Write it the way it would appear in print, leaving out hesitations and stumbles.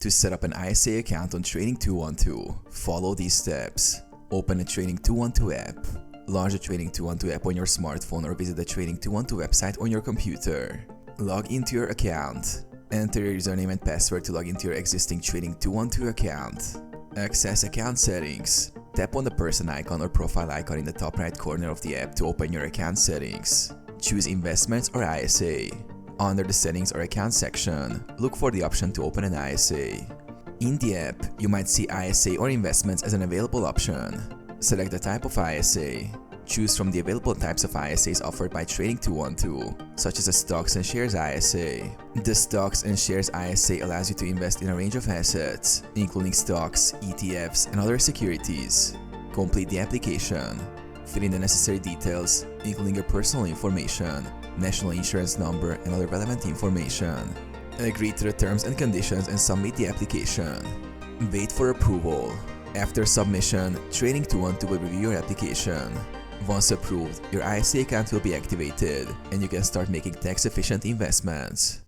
To set up an ISA account on Trading 212, follow these steps. Open a Trading 212 app. Launch the Trading 212 app on your smartphone or visit the Trading 212 website on your computer. Log into your account. Enter your username and password to log into your existing Trading 212 account. Access account settings. Tap on the person icon or profile icon in the top right corner of the app to open your account settings. Choose Investments or ISA. Under the Settings or Account section, look for the option to open an ISA. In the app, you might see ISA or Investments as an available option. Select the type of ISA. Choose from the available types of ISAs offered by Trading 212, such as a Stocks and Shares ISA. The Stocks and Shares ISA allows you to invest in a range of assets, including stocks, ETFs, and other securities. Complete the application. Fill in the necessary details, including your personal information, national insurance number, and other relevant information. Agree to the terms and conditions and submit the application. Wait for approval. After submission, Trading 212 will review your application. Once approved, your ISA account will be activated, and you can start making tax-efficient investments.